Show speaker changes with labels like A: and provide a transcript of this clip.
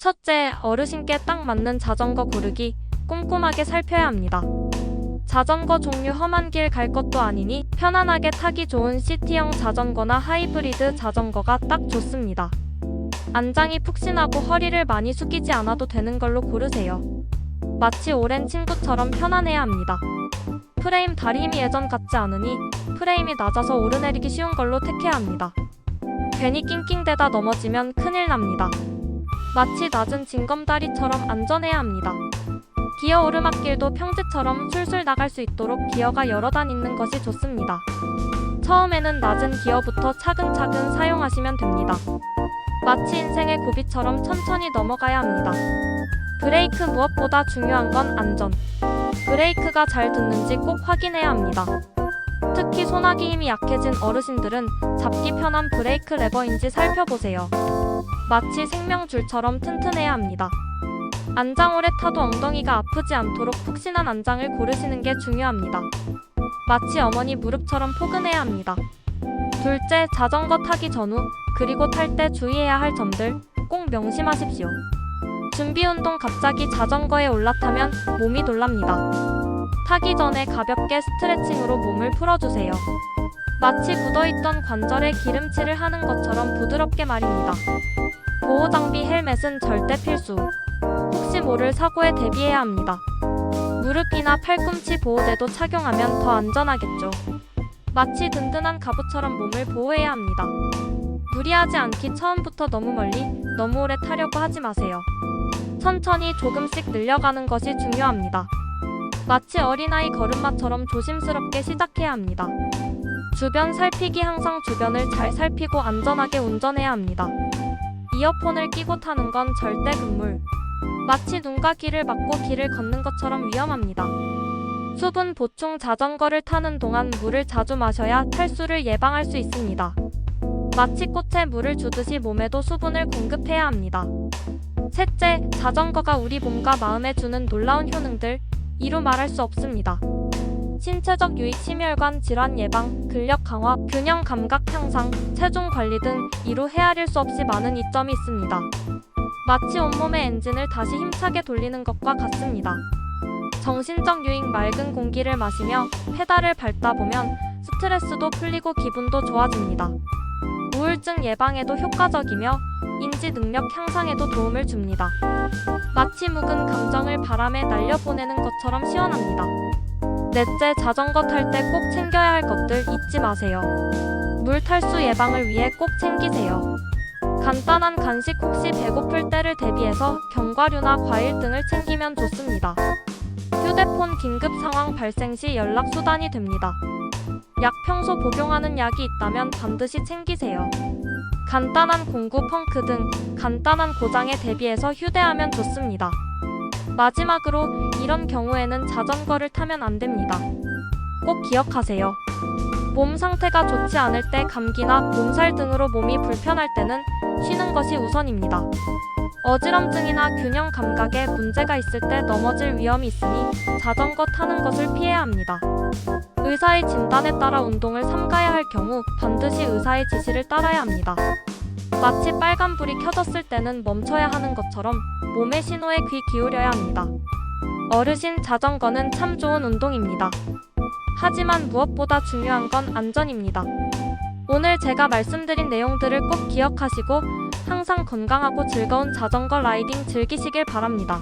A: 첫째, 어르신께 딱 맞는 자전거 고르기 꼼꼼하게 살펴야 합니다. 자전거 종류 험한 길 갈 것도 아니니 편안하게 타기 좋은 시티형 자전거나 하이브리드 자전거가 딱 좋습니다. 안장이 푹신하고 허리를 많이 숙이지 않아도 되는 걸로 고르세요. 마치 오랜 친구처럼 편안해야 합니다. 프레임 다리 힘이 예전 같지 않으니 프레임이 낮아서 오르내리기 쉬운 걸로 택해야 합니다. 괜히 낑낑대다 넘어지면 큰일 납니다. 마치 낮은 징검다리처럼 안전해야 합니다. 기어 오르막길도 평지처럼 술술 나갈 수 있도록 기어가 여러 단 있는 것이 좋습니다. 처음에는 낮은 기어부터 차근차근 사용하시면 됩니다. 마치 인생의 고비처럼 천천히 넘어가야 합니다. 브레이크 무엇보다 중요한 건 안전. 브레이크가 잘 듣는지 꼭 확인해야 합니다. 특히 손아귀 힘이 약해진 어르신들은 잡기 편한 브레이크 레버인지 살펴보세요. 마치 생명줄처럼 튼튼해야 합니다. 안장 오래 타도 엉덩이가 아프지 않도록 푹신한 안장을 고르시는 게 중요합니다. 마치 어머니 무릎처럼 포근해야 합니다. 둘째, 자전거 타기 전후 그리고 탈 때 주의해야 할 점들 꼭 명심하십시오. 준비운동 갑자기 자전거에 올라타면 몸이 놀랍니다. 타기 전에 가볍게 스트레칭으로 몸을 풀어주세요. 마치 굳어있던 관절에 기름칠을 하는 것처럼 부드럽게 말입니다. 보호장비 헬멧은 절대 필수. 혹시 모를 사고에 대비해야 합니다. 무릎이나 팔꿈치 보호대도 착용하면 더 안전하겠죠. 마치 든든한 갑옷처럼 몸을 보호해야 합니다. 무리하지 않기 처음부터 너무 멀리, 너무 오래 타려고 하지 마세요. 천천히 조금씩 늘려가는 것이 중요합니다. 마치 어린아이 걸음마처럼 조심스럽게 시작해야 합니다. 주변 살피기 항상 주변을 잘 살피고 안전하게 운전해야 합니다. 이어폰을 끼고 타는 건 절대 금물. 마치 눈과 귀를 막고 길을 걷는 것처럼 위험합니다. 수분 보충 자전거를 타는 동안 물을 자주 마셔야 탈수를 예방할 수 있습니다. 마치 꽃에 물을 주듯이 몸에도 수분을 공급해야 합니다. 셋째, 자전거가 우리 몸과 마음에 주는 놀라운 효능들 이루 말할 수 없습니다. 신체적 유익, 심혈관 질환 예방, 근력 강화, 균형 감각 향상, 체중 관리 등 이루 헤아릴 수 없이 많은 이점이 있습니다. 마치 온몸의 엔진을 다시 힘차게 돌리는 것과 같습니다. 정신적 유익, 맑은 공기를 마시며 페달을 밟다 보면 스트레스도 풀리고 기분도 좋아집니다. 우울증 예방에도 효과적이며 인지 능력 향상에도 도움을 줍니다. 마치 묵은 감정을 바람에 날려보내는 것처럼 시원합니다. 넷째, 자전거 탈 때 꼭 챙겨야 할 것들 잊지 마세요. 물 탈수 예방을 위해 꼭 챙기세요. 간단한 간식, 혹시 배고플 때를 대비해서 견과류나 과일 등을 챙기면 좋습니다. 휴대폰 긴급 상황 발생 시 연락 수단이 됩니다. 약, 평소 복용하는 약이 있다면 반드시 챙기세요. 간단한 공구, 펑크 등 간단한 고장에 대비해서 휴대하면 좋습니다. 마지막으로 이런 경우에는 자전거를 타면 안 됩니다. 꼭 기억하세요. 몸 상태가 좋지 않을 때, 감기나 몸살 등으로 몸이 불편할 때는 쉬는 것이 우선입니다. 어지럼증이나 균형 감각에 문제가 있을 때 넘어질 위험이 있으니 자전거 타는 것을 피해야 합니다. 의사의 진단에 따라 운동을 삼가야 할 경우 반드시 의사의 지시를 따라야 합니다. 마치 빨간불이 켜졌을 때는 멈춰야 하는 것처럼 몸의 신호에 귀 기울여야 합니다. 어르신, 자전거는 참 좋은 운동입니다. 하지만 무엇보다 중요한 건 안전입니다. 오늘 제가 말씀드린 내용들을 꼭 기억하시고 항상 건강하고 즐거운 자전거 라이딩 즐기시길 바랍니다.